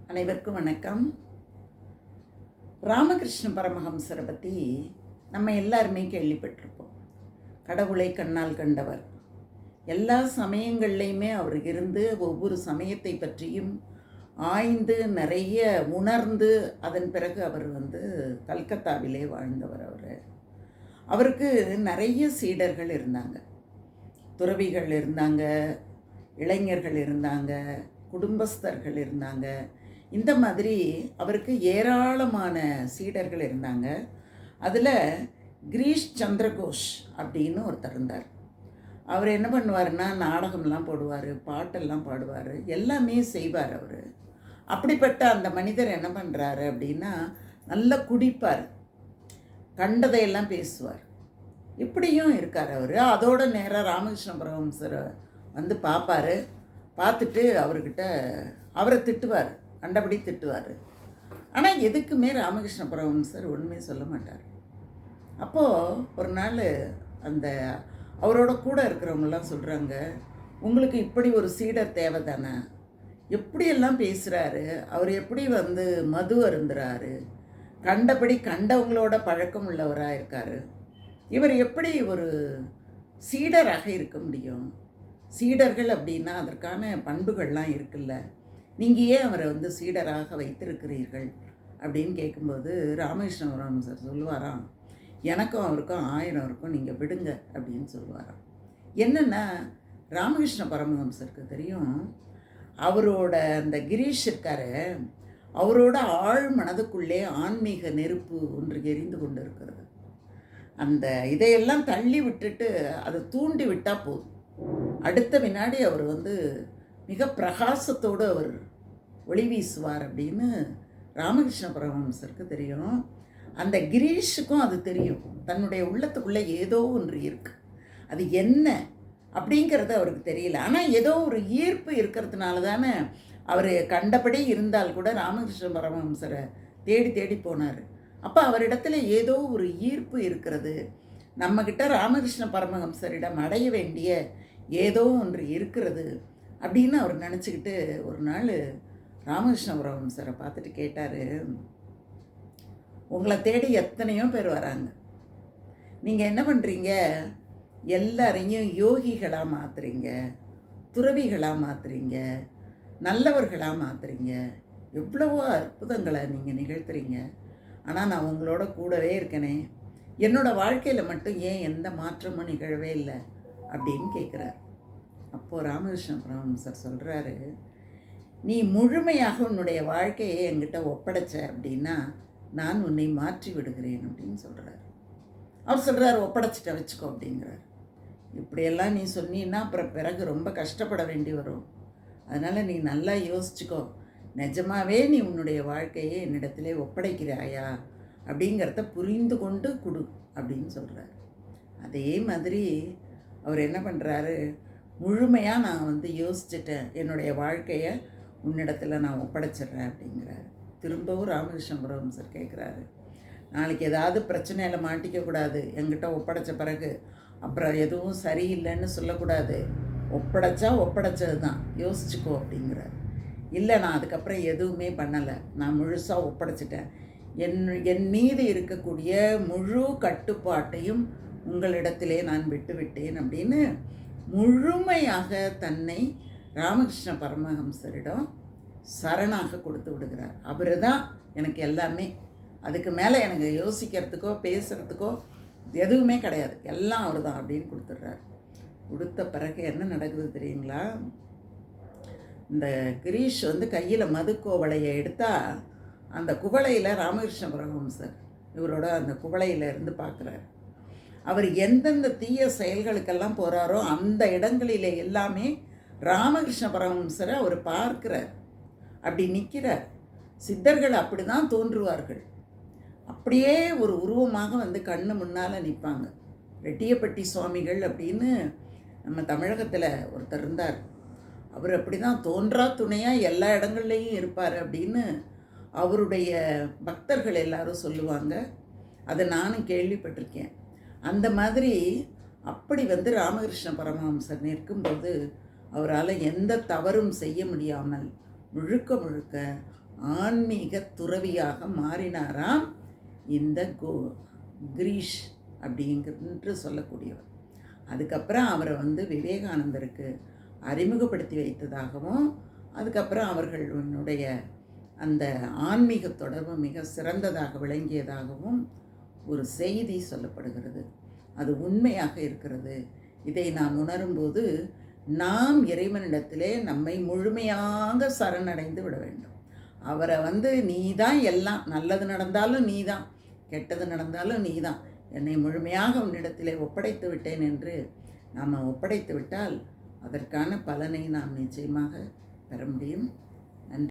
அனைவருக்கும் வணக்கம். ராமகிருஷ்ண பரமஹம்சரை பற்றி நம்ம எல்லாருமே கேள்விப்பட்டிருப்போம். கடவுளை கண்ணால் கண்டவர். எல்லா சமயங்கள்லையுமே அவர் இருந்து ஒவ்வொரு சமயத்தை பற்றியும் ஆய்ந்து நிறைய உணர்ந்து அதன் பிறகு அவர் கல்கத்தாவிலே வாழ்ந்தவர். அவருக்கு நிறைய சீடர்கள் இருந்தாங்க, துறவிகள் இருந்தாங்க, இளைஞர்கள் இருந்தாங்க, குடும்பஸ்தர்கள் இருந்தாங்க. இந்த மாதிரி அவருக்கு ஏராளமான சீடர்கள் இருந்தாங்க. அதில் கிரீஷ் சந்திரகோஷ் அப்படின்னு ஒருத்தர் இருந்தார். அவர் என்ன பண்ணுவார்னா, நாடகம்லாம் போடுவார், பாட்டெல்லாம் பாடுவார், எல்லாமே செய்வார் அவர். அப்படிப்பட்ட அந்த மனிதர் என்ன பண்ணுறாரு அப்படின்னா, நல்லா குடிப்பார், கண்டதையெல்லாம் பேசுவார், இப்படியும் இருக்கார் அவர். அதோட நேராக ராமகிருஷ்ண பரமஹம்சரை பார்ப்பார். பார்த்துட்டு அவரை திட்டுவார், கண்டபடி திட்டுவார். ஆனால் எதுக்குமே ராமகிருஷ்ண பரமஹம்சர் ஒன்றுமே சொல்ல மாட்டார். அப்போது ஒரு நாள் அந்த அவரோட கூட இருக்கிறவங்களாம் சொல்கிறாங்க, உங்களுக்கு இப்படி ஒரு சீடர் தேவை தானே, எப்படியெல்லாம் பேசுகிறாரு அவர், எப்படி மது அருந்துறாரு, கண்டபடி கண்டவங்களோட பழக்கம் உள்ளவராக இருக்கார், இவர் எப்படி ஒரு சீடராக இருக்க முடியும், சீடர்கள் அப்படின்னா அதற்கான பண்புகள்லாம் இருக்குல்ல, நீங்கள் ஏன் அவரை சீடராக வைத்திருக்கிறீர்கள் அப்படின்னு கேட்கும்போது ராமகிருஷ்ண பரமஹம்சர் சொல்லுவாராம், எனக்கும் அவருக்கும் 1000 இருக்கும், நீங்கள் விடுங்க அப்படின்னு சொல்லுவாராம். என்னென்னா, ராமகிருஷ்ண பரமஹம்சருக்கு தெரியும், அவரோட அந்த கிரீஷ் இருக்காரு, அவரோட ஆழ் மனதுக்குள்ளே ஆன்மீக நெருப்பு ஒன்று எரிந்து கொண்டு இருக்கிறது. அந்த இதையெல்லாம் தள்ளி விட்டுட்டு அதை தூண்டி விட்டால் போதும், அடுத்த வினாடி அவர் மிக பிரகாசத்தோடு அவர் ஒளி வீசுவார் அப்படின்னு ராமகிருஷ்ண பரமஹம்சருக்கு தெரியும். அந்த கிரீஷுக்கும் அது தெரியும், தன்னுடைய உள்ளத்துக்குள்ளே ஏதோ ஒன்று இருக்குது, அது என்ன அப்படிங்கிறது அவருக்கு தெரியல. ஆனால் ஏதோ ஒரு ஈர்ப்பு இருக்கிறதுனால தானே அவர் கண்டபடி இருந்தால் கூட ராமகிருஷ்ண பரமஹம்சரை தேடி தேடி போனார். அப்போ அவரிடத்துல ஏதோ ஒரு ஈர்ப்பு இருக்கிறது, நம்மக்கிட்ட ராமகிருஷ்ண பரமஹம்சரிடம் அடைய வேண்டிய ஏதோ ஒன்று இருக்கிறது அப்படின்னு அவர் நினச்சிக்கிட்டு ஒரு நாள் ராமகிருஷ்ண பரமஹம்சரை பார்த்துட்டு கேட்டார், உங்களை தேடி எத்தனையோ பேர் வராங்க, நீங்கள் என்ன பண்ணுறீங்க, எல்லாரையும் யோகிகளாக மாற்றுறீங்க, துறவிகளாக மாற்றுறீங்க, நல்லவர்களாக மாற்றுறீங்க, எவ்வளவோ அற்புதங்களை நீங்கள் நிகழ்த்துறீங்க, ஆனால் நான் உங்களோட கூடவே இருக்கனே, என்னோடய வாழ்க்கையில் மட்டும் ஏன் எந்த மாற்றமும் நிகழவே இல்லை அப்படின்னு கேட்குறார். அப்போது ராமகிருஷ்ண பரமஹம்சர் சொல்கிறாரு, நீ முழுமையாக உன்னுடைய வாழ்க்கையை என்கிட்ட ஒப்படைச்ச அப்படின்னா நான் உன்னை மாற்றி விடுகிறேன் அப்படின்னு சொல்கிறார். அவர் சொல்கிறார், ஒப்படைச்சிட்ட வச்சுக்கோ அப்படிங்கிறார். இப்படியெல்லாம் நீ சொன்னீன்னா அப்புறம் பிறகு ரொம்ப கஷ்டப்பட வேண்டி வரும், அதனால் நீ நல்லா யோசிச்சுக்கோ, நிஜமாவே நீ உன்னுடைய வாழ்க்கையை என்னிடத்திலே ஒப்படைக்கிறாயா அப்படிங்கிறத புரிந்து கொண்டு கொடு அப்படின்னு சொல்கிறார். அதே மாதிரி அவர் என்ன பண்ணுறாரு, முழுமையாக நான் யோசிச்சுட்டேன், என்னுடைய வாழ்க்கையை உன்னிடத்தில் நான் ஒப்படைச்சிட்றேன் அப்படிங்கிறாரு. திரும்பவும் ராமகிருஷ்ண பரமஹம்சர் கேட்குறாரு, நாளைக்கு ஏதாவது பிரச்சனையில் மாட்டிக்கக்கூடாது, என்கிட்ட ஒப்படைச்ச பிறகு அப்புறம் எதுவும் சரியில்லைன்னு சொல்லக்கூடாது, ஒப்படைச்சா ஒப்படைச்சது தான், யோசிச்சுக்கோ அப்படிங்கிறார். இல்லை, நான் அதுக்கப்புறம் எதுவுமே பண்ணலை, நான் முழுசாக ஒப்படைச்சிட்டேன், என் மீது இருக்கக்கூடிய முழு கட்டுப்பாட்டையும் உங்களிடத்திலே நான் விட்டுவிட்டேன் அப்படின்னு முழுமையாக தன்னை ராமகிருஷ்ண பரமஹம்சரிடம் சரணாக கொடுத்து விடுகிறார். அவர் தான் எனக்கு எல்லாமே, அதுக்கு மேலே எனக்கு யோசிக்கிறதுக்கோ பேசுகிறதுக்கோ எதுவுமே கிடையாது, எல்லாம் அவர் தான் அப்படின்னு கொடுத்துட்றார். கொடுத்த பிறகு என்ன நடக்குது தெரியுங்களா, இந்த கிரீஷ் கையில் மது கோவளையை எடுத்தால் அந்த குவளையில் ராமகிருஷ்ண பரமஹம்சர் இவரோட அந்த குவளையில் இருந்து பார்க்குறார். அவர் எந்தெந்த தீய செயல்களுக்கெல்லாம் போகிறாரோ அந்த இடங்களிலே எல்லாமே ராமகிருஷ்ண பரமஹம்சரை அவர் பார்க்கிறார், அப்படி நிற்கிறார். சித்தர்கள் அப்படி தான் தோன்றுவார்கள், அப்படியே ஒரு உருவமாக கண்ணு முன்னால் நிற்பாங்க. ரெட்டியப்பட்டி சுவாமிகள் அப்படின்னு நம்ம தமிழகத்தில் ஒருத்தர் இருந்தார், அவர் அப்படி தான் தோன்றா துணையாக எல்லா இடங்கள்லையும் இருப்பார் அப்படின்னு அவருடைய பக்தர்கள் எல்லாரும் சொல்லுவாங்க. அதை நானும் கேள்விப்பட்டிருக்கேன். அந்த மாதிரி அப்படி ராமகிருஷ்ண பரமஹம்சர் நிற்கும்போது அவரால் எந்த தவறும் செய்ய முடியாமல் முழுக்க முழுக்க ஆன்மீக துறவியாக மாறினாராம் இந்த கிரீஷ் அப்படிங்கிற சொல்லக்கூடியவர். அதுக்கப்புறம் அவரை விவேகானந்தருக்கு அறிமுகப்படுத்தி வைத்ததாகவும், அதுக்கப்புறம் அவர்களுடைய அந்த ஆன்மீக தொடர்பு மிக சிறந்ததாக விளங்கியதாகவும் ஒரு செய்தி சொல்லப்படுகிறது. அது உண்மையாக இருக்கிறது. இதை நாம் உணரும்போது நாம் இறைவனிடத்திலே நம்மை முழுமையாக சரணடைந்து விட வேண்டும். அவரை நீ தான் எல்லாம், நல்லது நடந்தாலும் நீ தான், கெட்டது நடந்தாலும் நீ தான், என்னை முழுமையாக உன்னிடத்திலே ஒப்படைத்து விட்டேன் என்று நாம் ஒப்படைத்து விட்டால் அதற்கான பலனை நாம் நிச்சயமாக பெற முடியும்.